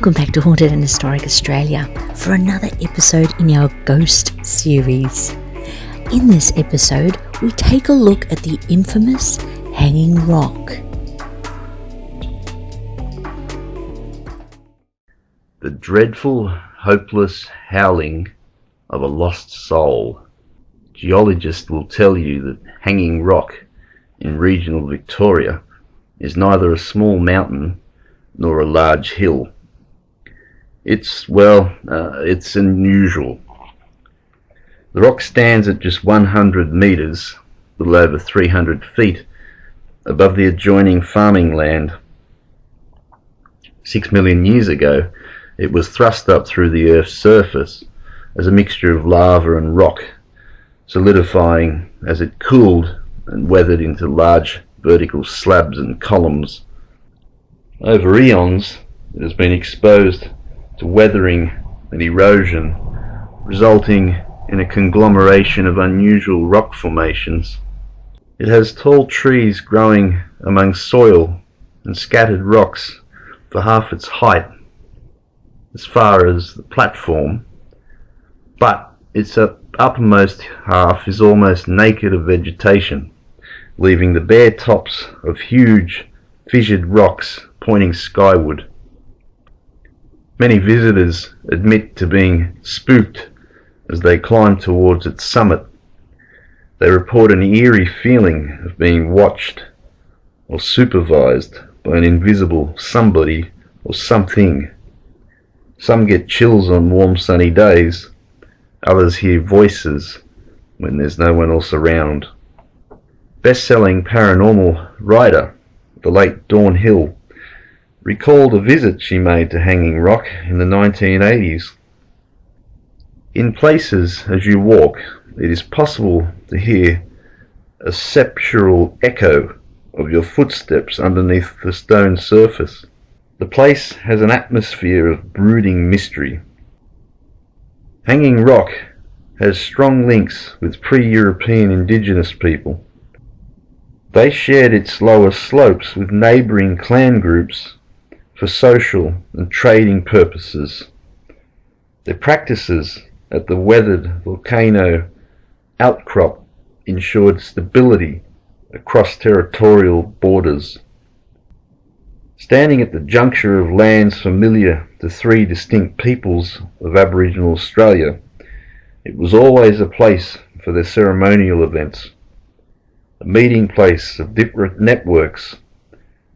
Welcome back to Haunted and Historic Australia for another episode in our Ghost series. In this episode, we take a look at the infamous Hanging Rock. The dreadful, hopeless howling of a lost soul. Geologists will tell you that Hanging Rock in regional Victoria is neither a small mountain nor a large hill. It's unusual. The rock stands at just 100 metres, a little over 300 feet, above the adjoining farming land. 6 million years ago, it was thrust up through the Earth's surface as a mixture of lava and rock, solidifying as it cooled and weathered into large vertical slabs and columns. Over eons, it has been exposed to weathering and erosion, resulting in a conglomeration of unusual rock formations. It has tall trees growing among soil and scattered rocks for half its height as far as the platform, but its uppermost half is almost naked of vegetation, leaving the bare tops of huge fissured rocks pointing skyward. Many visitors admit to being spooked as they climb towards its summit. They report an eerie feeling of being watched or supervised by an invisible somebody or something. Some get chills on warm sunny days, others hear voices when there's no one else around. Best-selling paranormal writer, the late Dawn Hill, recalled a visit she made to Hanging Rock in the 1980s. In places as you walk, it is possible to hear a sepulchral echo of your footsteps underneath the stone surface. The place has an atmosphere of brooding mystery. Hanging Rock has strong links with pre-European indigenous people. They shared its lower slopes with neighbouring clan groups for social and trading purposes. Their practices at the weathered volcano outcrop ensured stability across territorial borders. Standing at the juncture of lands familiar to three distinct peoples of Aboriginal Australia, it was always a place for their ceremonial events, a meeting place of different networks,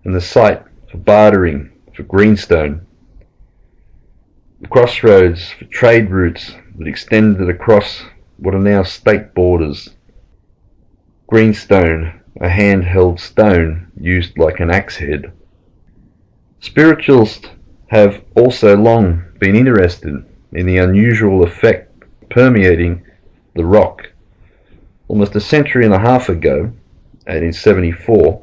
and the site for bartering for greenstone, the crossroads for trade routes that extended across what are now state borders. Greenstone, a handheld stone used like an axe head. Spiritualists have also long been interested in the unusual effect permeating the rock. Almost a century and a half ago, 1874,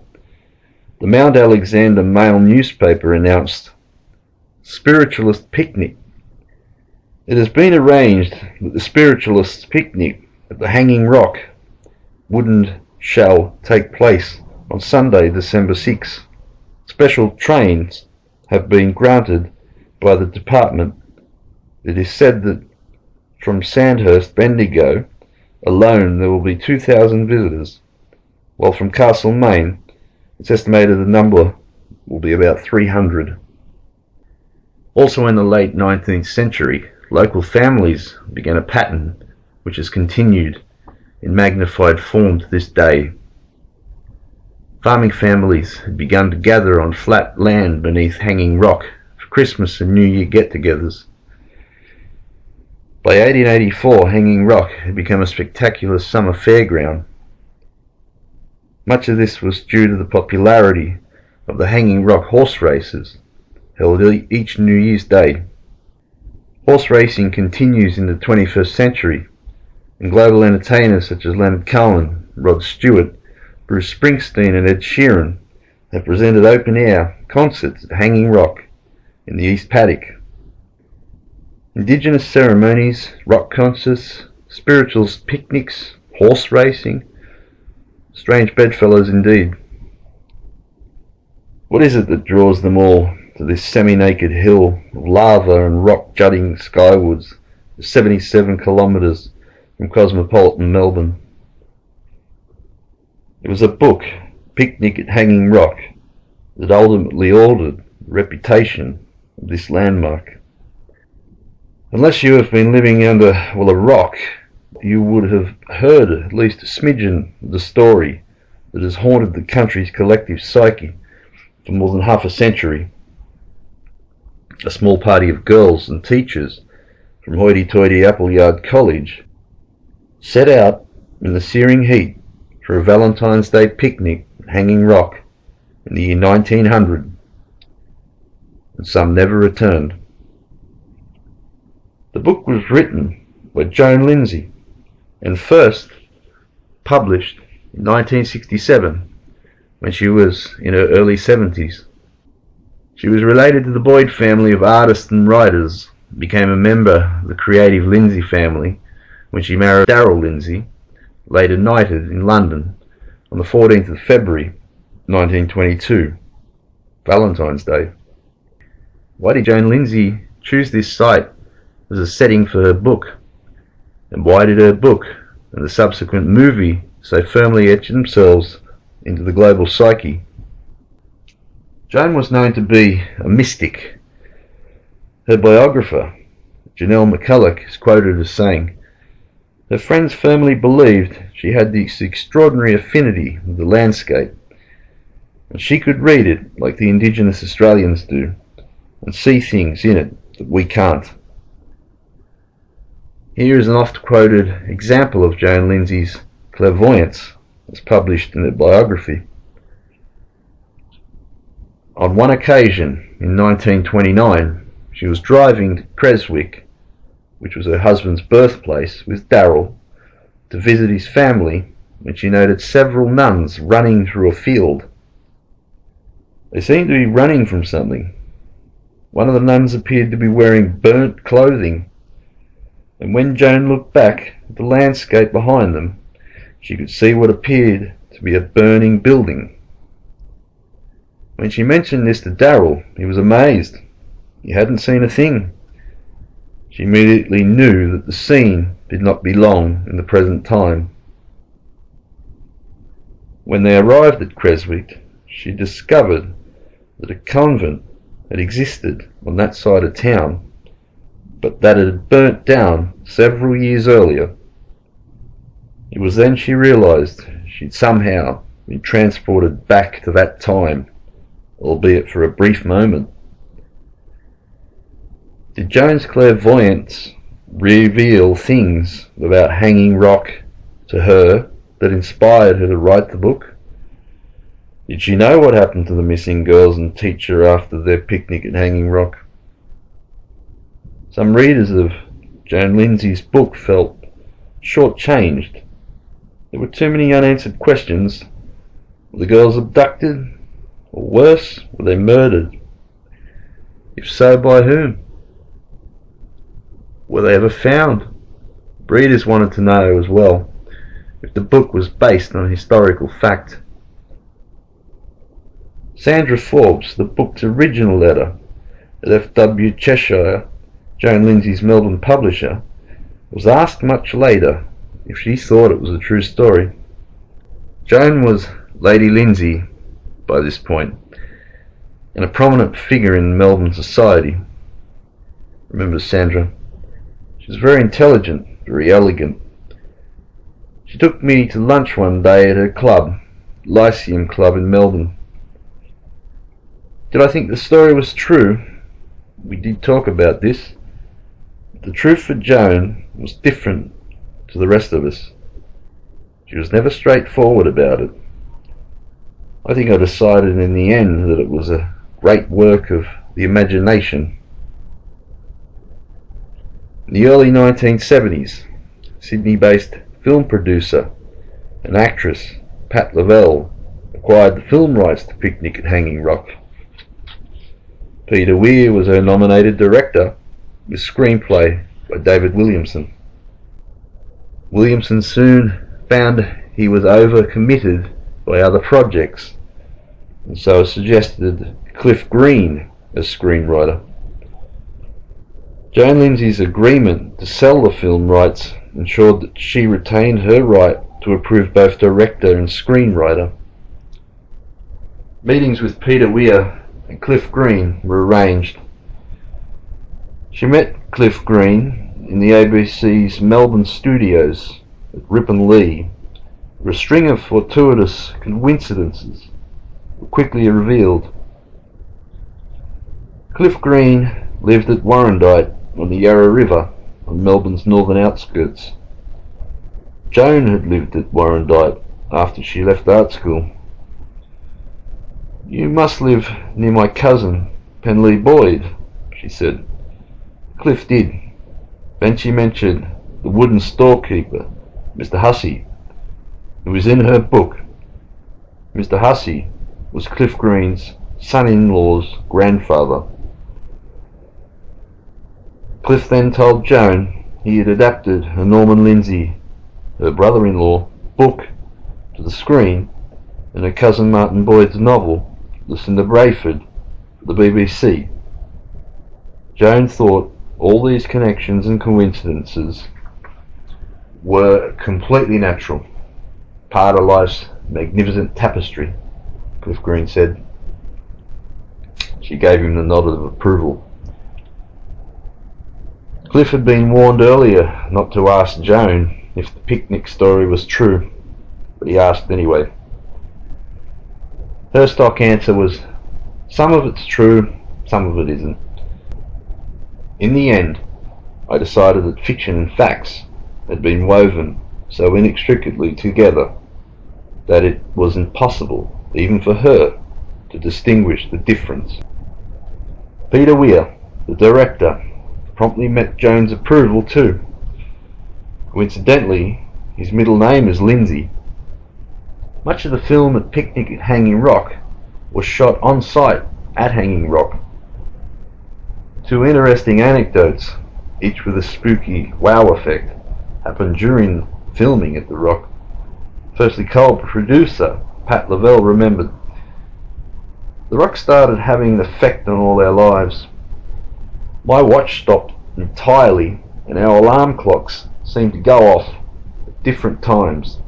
the Mount Alexander Mail newspaper announced Spiritualist Picnic. It has been arranged that the Spiritualist Picnic at the Hanging Rock shall take place on Sunday, December 6. Special trains have been granted by the department. It is said that from Sandhurst, Bendigo alone there will be 2,000 visitors, while from Castlemaine it's estimated the number will be about 300. Also in the late 19th century, local families began a pattern which has continued in magnified form to this day. Farming families had begun to gather on flat land beneath Hanging Rock for Christmas and New Year get-togethers. By 1884, Hanging Rock had become a spectacular summer fairground. Much of this was due to the popularity of the Hanging Rock horse races, held each New Year's Day. Horse racing continues in the 21st century, and global entertainers such as Leonard Cohen, Rod Stewart, Bruce Springsteen and Ed Sheeran have presented open-air concerts at Hanging Rock in the East Paddock. Indigenous ceremonies, rock concerts, spiritualist picnics, horse racing. Strange bedfellows indeed. What is it that draws them all to this semi-naked hill of lava and rock jutting skywards, 77 kilometres from cosmopolitan Melbourne. It was a book, Picnic at Hanging Rock, that ultimately altered the reputation of this landmark. Unless you have been living under, a rock, you would have heard at least a smidgen of the story that has haunted the country's collective psyche for more than half a century. A small party of girls and teachers from hoity-toity Appleyard College set out in the searing heat for a Valentine's Day picnic at Hanging Rock in the year 1900, and some never returned. The book was written by Joan Lindsay and first published in 1967 when she was in her early 70s. She was related to the Boyd family of artists and writers, became a member of the creative Lindsay family when she married Darrell Lindsay, later knighted in London on the 14th of February 1922, Valentine's Day. Why did Joan Lindsay choose this site as a setting for her book? And why did her book and the subsequent movie so firmly etch themselves into the global psyche? Joan was known to be a mystic. Her biographer, Janelle McCulloch, is quoted as saying, "Her friends firmly believed she had this extraordinary affinity with the landscape, and she could read it like the Indigenous Australians do, and see things in it that we can't." Here is an oft-quoted example of Joan Lindsay's clairvoyance, as published in her biography. On one occasion, in 1929, she was driving to Creswick, which was her husband's birthplace, with Darrell, to visit his family, when she noted several nuns running through a field. They seemed to be running from something. One of the nuns appeared to be wearing burnt clothing, and when Joan looked back at the landscape behind them, she could see what appeared to be a burning building. When she mentioned this to Darrell, he was amazed. He hadn't seen a thing. She immediately knew that the scene did not belong in the present time. When they arrived at Creswick, she discovered that a convent had existed on that side of town, but that it had burnt down several years earlier. It was then she realised she'd somehow been transported back to that time, albeit for a brief moment. Did Joan's clairvoyance reveal things about Hanging Rock to her that inspired her to write the book? Did she know what happened to the missing girls and teacher after their picnic at Hanging Rock? Some readers of Joan Lindsay's book felt shortchanged. There were too many unanswered questions. Were the girls abducted? Or worse, were they murdered? If so, by whom? Were they ever found? Readers wanted to know as well if the book was based on historical fact. Sandra Forbes, the book's original editor at F.W. Cheshire, Joan Lindsay's Melbourne publisher, was asked much later if she thought it was a true story. Joan was Lady Lindsay by this point, and a prominent figure in Melbourne society. Remembers Sandra. She was very intelligent, very elegant. She took me to lunch one day at her club, Lyceum Club in Melbourne. Did I think the story was true? We did talk about this. The truth for Joan was different to the rest of us. She was never straightforward about it. I think I decided in the end that it was a great work of the imagination. In the early 1970s, Sydney-based film producer and actress Pat Lavelle acquired the film rights to Picnic at Hanging Rock. Peter Weir was her nominated director, with screenplay by David Williamson. Williamson soon found he was overcommitted by other projects, and so suggested Cliff Green as screenwriter. Joan Lindsay's agreement to sell the film rights ensured that she retained her right to approve both director and screenwriter. Meetings with Peter Weir and Cliff Green were arranged. She met Cliff Green in the ABC's Melbourne studios at Ripon Lee, where a string of fortuitous coincidences were quickly revealed. Cliff Green lived at Warrandyte on the Yarra River on Melbourne's northern outskirts. Joan had lived at Warrandyte after she left art school. "You must live near my cousin, Penlee Boyd," she said. Cliff did. Then she mentioned the wooden storekeeper, Mr. Hussey, who was in her book. Mr. Hussey was Cliff Green's son-in-law's grandfather. Cliff then told Joan he had adapted a Norman Lindsay, her brother-in-law, book to the screen, and her cousin Martin Boyd's novel, Lucinda Brayford, for the BBC. Joan thought all these connections and coincidences were completely natural, part of life's magnificent tapestry, Cliff Green said. She gave him the nod of approval. Cliff had been warned earlier not to ask Joan if the picnic story was true, but he asked anyway. Her stock answer was, "Some of it's true, some of it isn't." In the end, I decided that fiction and facts had been woven so inextricably together that it was impossible, even for her, to distinguish the difference. Peter Weir, the director, promptly met Joan's approval too. Coincidentally, his middle name is Lindsay. Much of the film at Picnic at Hanging Rock was shot on site at Hanging Rock. Two interesting anecdotes, each with a spooky wow effect, happened during filming at the Rock. Firstly, co-producer Pat Lavelle remembered, "The Rock started having an effect on all our lives. My watch stopped entirely and our alarm clocks seemed to go off at different times.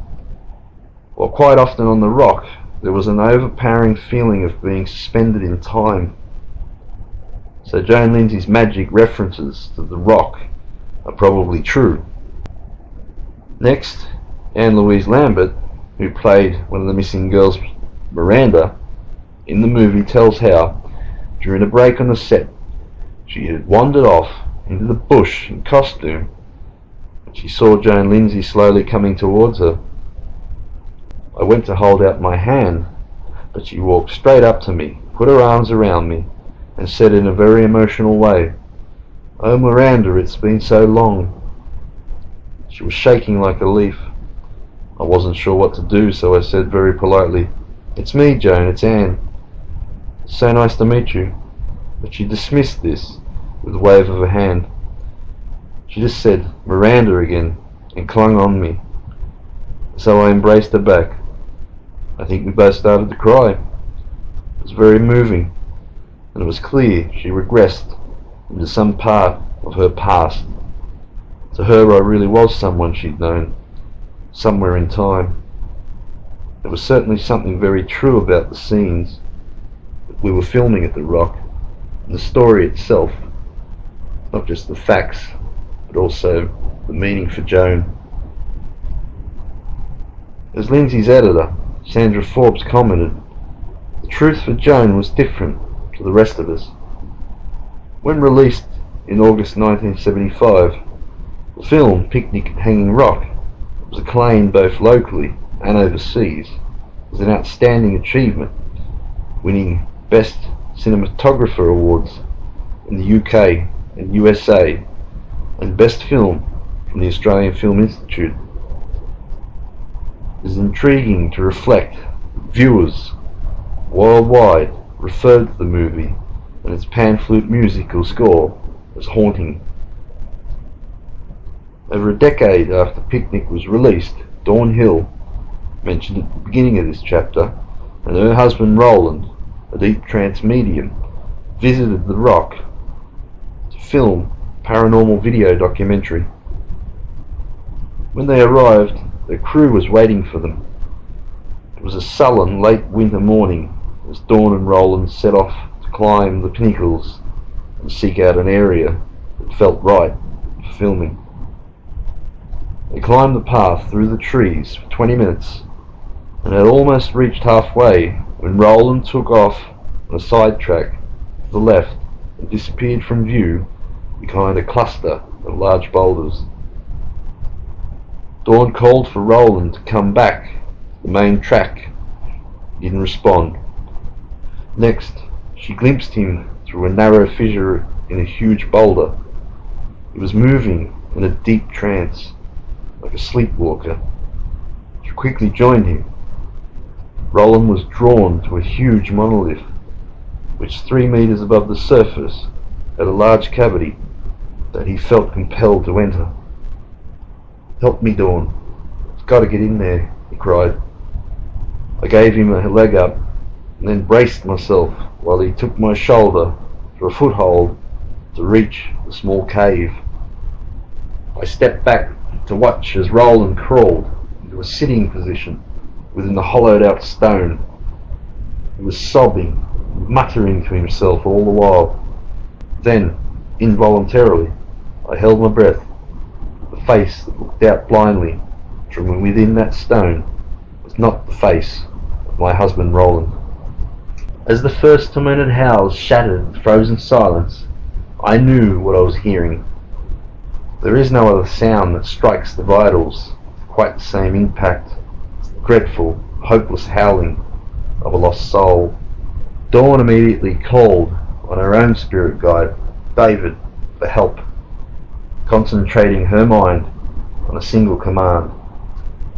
While quite often on the Rock there was an overpowering feeling of being suspended in time." So Joan Lindsay's magic references to the Rock are probably true. Next, Anne-Louise Lambert, who played one of the missing girls, Miranda, in the movie, tells how, during a break on the set, she had wandered off into the bush in costume and she saw Joan Lindsay slowly coming towards her. "I went to hold out my hand, but she walked straight up to me, put her arms around me, and said in a very emotional way, 'Oh Miranda, it's been so long.' She was shaking like a leaf. I wasn't sure what to do, so I said very politely, 'It's me, Joan, it's Anne. It's so nice to meet you.' But she dismissed this with a wave of her hand. She just said, 'Miranda' again, and clung on me. So I embraced her back. I think we both started to cry. It was very moving, and it was clear she regressed into some part of her past. To her I really was someone she'd known, somewhere in time. There was certainly something very true about the scenes that we were filming at the Rock, and the story itself, not just the facts, but also the meaning for Joan." As Lindsay's editor, Sandra Forbes, commented, "The truth for Joan was different to the rest of us." When released in August 1975, the film Picnic at Hanging Rock was acclaimed both locally and overseas as an outstanding achievement, winning Best Cinematographer awards in the UK and USA and Best Film from the Australian Film Institute. It is intriguing to reflect that viewers worldwide referred to the movie and its pan-flute musical score as haunting. Over a decade after Picnic was released, Dawn Hill, mentioned at the beginning of this chapter, and her husband Roland, a deep trance medium, visited the rock to film a paranormal video documentary. When they arrived, their crew was waiting for them. It was a sullen late winter morning as Dawn and Roland set off to climb the pinnacles and seek out an area that felt right for filming. They climbed the path through the trees for 20 minutes and had almost reached halfway when Roland took off on a side track to the left and disappeared from view behind a cluster of large boulders. Dawn called for Roland to come back to the main track. He didn't respond. Next, she glimpsed him through a narrow fissure in a huge boulder. He was moving in a deep trance, like a sleepwalker. She quickly joined him. Roland was drawn to a huge monolith, which 3 meters above the surface had a large cavity that he felt compelled to enter. "Help me, Dawn. I've got to get in there," he cried. I gave him a leg up and then braced myself while he took my shoulder for a foothold to reach the small cave. I stepped back to watch as Roland crawled into a sitting position within the hollowed out stone. He was sobbing, muttering to himself all the while. Then, involuntarily, I held my breath. The face that looked out blindly from within that stone was not the face of my husband Roland. As the first tormented howls shattered the frozen silence, I knew what I was hearing. There is no other sound that strikes the vitals with quite the same impact as the dreadful, hopeless howling of a lost soul. Dawn immediately called on her own spirit guide, David, for help, concentrating her mind on a single command: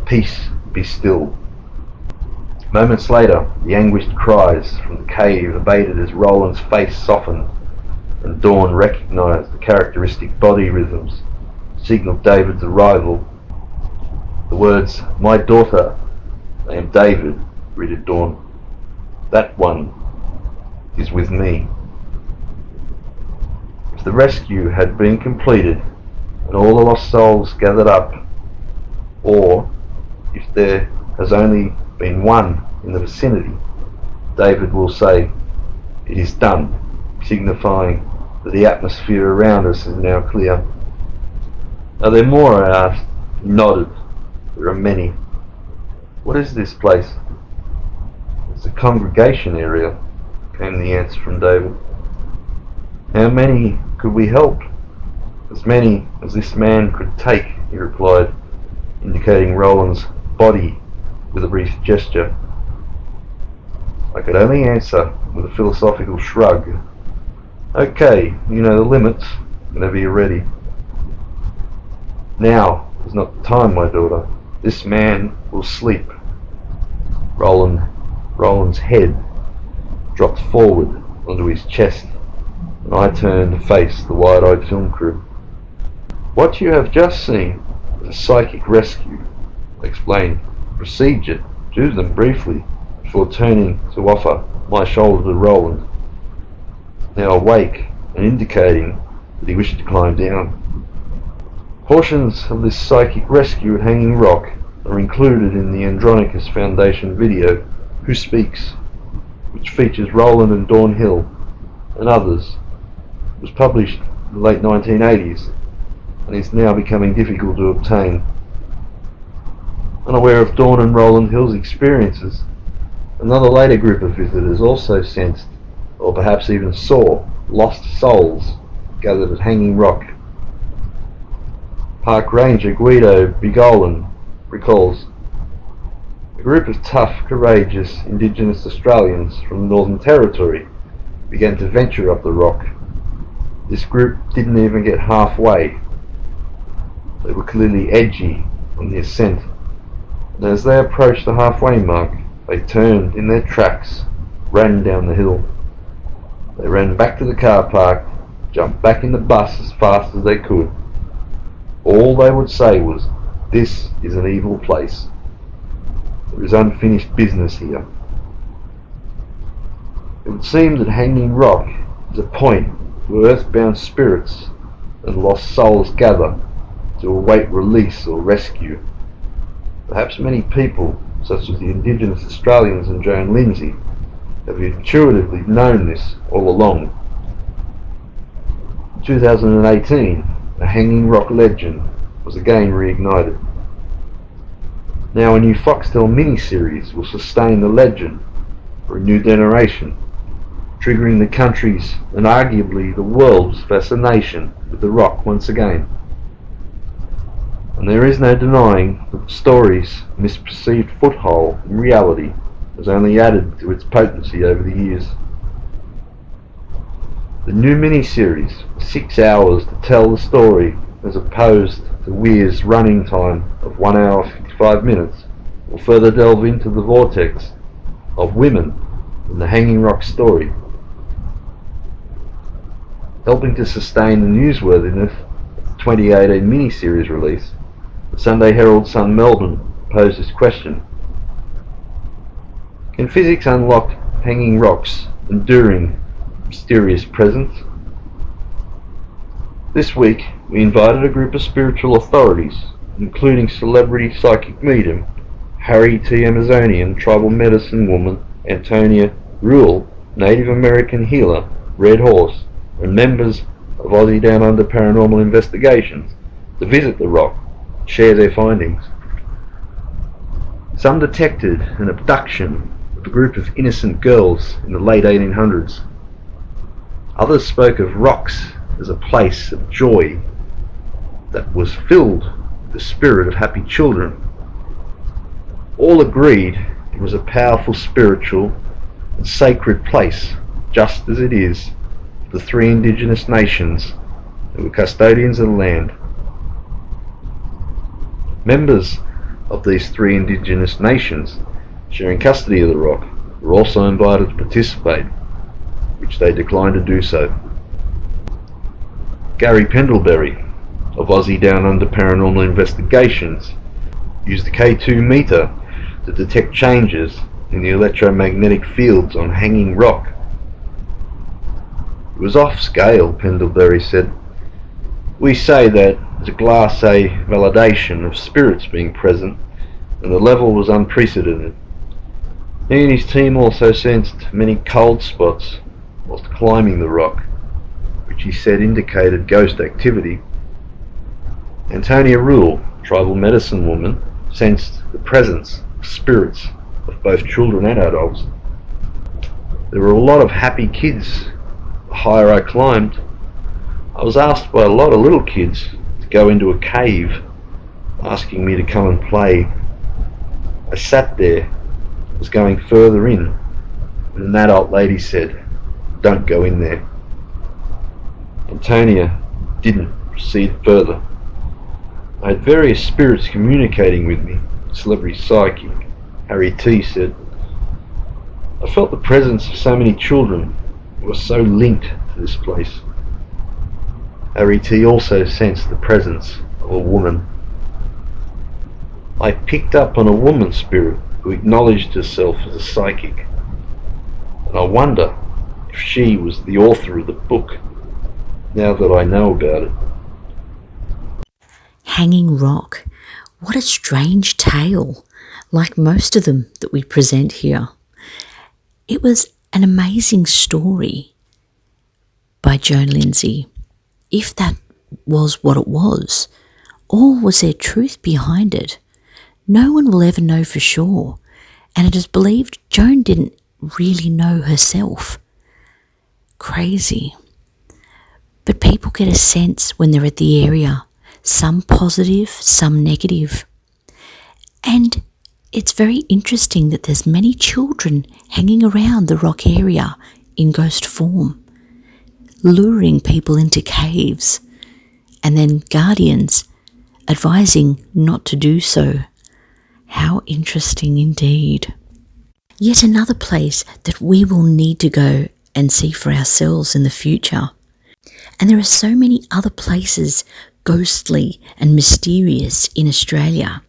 "Peace, be still." Moments later, the anguished cries from the cave abated as Roland's face softened, and Dawn recognized the characteristic body rhythms signaled David's arrival. The words, "My daughter, I am David," greeted Dawn. "That one is with me." If the rescue had been completed and all the lost souls gathered up, or if there has only been one in the vicinity, David will say, "It is done," signifying that the atmosphere around us is now clear. "Are there more?" I asked. He nodded. "There are many." "What is this place?" "It's a congregation area," came the answer from David. "How many could we help?" "As many as this man could take," he replied, indicating Roland's body with a brief gesture. I could only answer with a philosophical shrug. "Okay, you know the limits, whenever you're ready." "Now is not the time, my daughter. This man will sleep." Roland's head dropped forward onto his chest, and I turned to face the wide-eyed film crew. "What you have just seen is a psychic rescue," I explained. "Procedure to them briefly before turning to offer my shoulder to Roland, now awake and indicating that he wished to climb down. Portions of this psychic rescue at Hanging Rock are included in the Andronicus Foundation video, Who Speaks, which features Roland and Dawn Hill and others. It was published in the late 1980s and is now becoming difficult to obtain. Unaware of Dawn and Roland Hill's experiences, another later group of visitors also sensed, or perhaps even saw, lost souls gathered at Hanging Rock. Park Ranger Guido Bigolan recalls, "A group of tough, courageous Indigenous Australians from the Northern Territory began to venture up the rock. This group didn't even get halfway. They were clearly edgy on the ascent, and as they approached the halfway mark, they turned in their tracks, ran down the hill. They ran back to the car park, jumped back in the bus as fast as they could. All they would say was, 'This is an evil place. There is unfinished business here.' It would seem that Hanging Rock is a point where earthbound spirits and lost souls gather to await release or rescue. Perhaps many people, such as the Indigenous Australians and Joan Lindsay, have intuitively known this all along. In 2018, a hanging rock legend was again reignited. Now a new Foxtel miniseries will sustain the legend for a new generation, triggering the country's and arguably the world's fascination with the rock once again. And there is no denying that the story's misperceived foothold in reality has only added to its potency over the years. The new miniseries, 6 hours to tell the story as opposed to Weir's running time of 1 hour 55 minutes, will further delve into the vortex of women in the Hanging Rock story. Helping to sustain the newsworthiness of the 2018 miniseries release, the Sunday Herald Sun Melbourne posed this question: can physics unlock hanging rocks' enduring, mysterious presence? This week we invited a group of spiritual authorities, including celebrity psychic medium Harry T. Amazonian tribal medicine woman Antonia Rule, Native American healer Red Horse, and members of Aussie Down Under Paranormal Investigations to visit the rock and share their findings. Some detected an abduction of a group of innocent girls in the late 1800s. Others spoke of rocks as a place of joy that was filled with the spirit of happy children. All agreed it was a powerful spiritual and sacred place, just as it is the 3 Indigenous nations that were custodians of the land. Members of these 3 Indigenous nations sharing custody of the rock were also invited to participate, which they declined to do so. Gary Pendlebury of Aussie Down Under Paranormal Investigations used the K2 meter to detect changes in the electromagnetic fields on Hanging Rock. It was off scale, Pendlebury said. We say that it's a Class A validation of spirits being present, and the level was unprecedented. He and his team also sensed many cold spots whilst climbing the rock, which he said indicated ghost activity. Antonia Rule, tribal medicine woman, sensed the presence of spirits of both children and adults. There were a lot of happy kids the higher I climbed. I was asked by a lot of little kids to go into a cave, asking me to come and play. I sat there, was going further in, when an adult lady said, "Don't go in there." Antonia didn't proceed further. I had various spirits communicating with me, celebrity psychic Harry T. said. I felt the presence of so many children who were so linked to this place. Harry T. also sensed the presence of a woman. I picked up on a woman spirit who acknowledged herself as a psychic, and I wonder if she was the author of the book, now that I know about it. Hanging Rock. What a strange tale, like most of them that we present here. It was an amazing story by Joan Lindsay, if that was what it was, or was there truth behind it? No one will ever know for sure, and it is believed Joan didn't really know herself. Crazy. But people get a sense when they're at the area, some positive, some negative. And it's very interesting that there's many children hanging around the rock area in ghost form, luring people into caves, and then guardians advising not to do so. How interesting indeed. Yet another place that we will need to go and see for ourselves in the future. And there are so many other places ghostly and mysterious in Australia.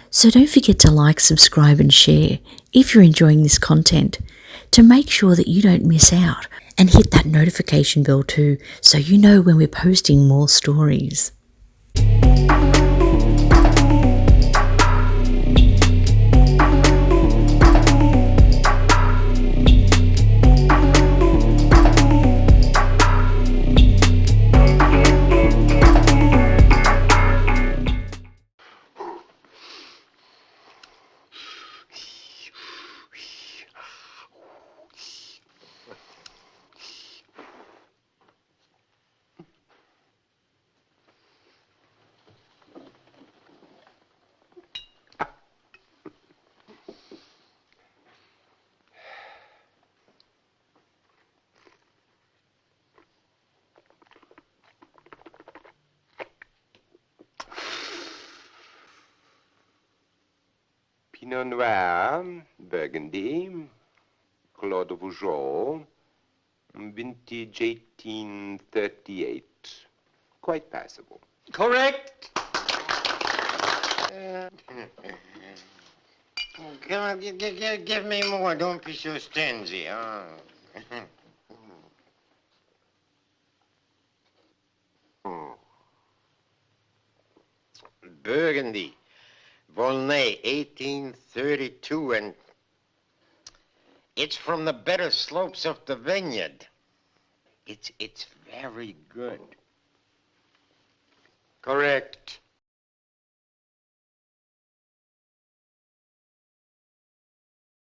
So don't forget to like, subscribe and share if you're enjoying this content. to make sure that you don't miss out. And hit that notification bell too, so you know when we're posting more stories. Pinot Noir, Burgundy, Clos de Vougeot, vintage 1838. Quite passable. Correct. Come on, give me more. Don't be so stingy. Burgundy, Volnay, 1832, and it's from the better slopes of the vineyard. It's very good. Correct.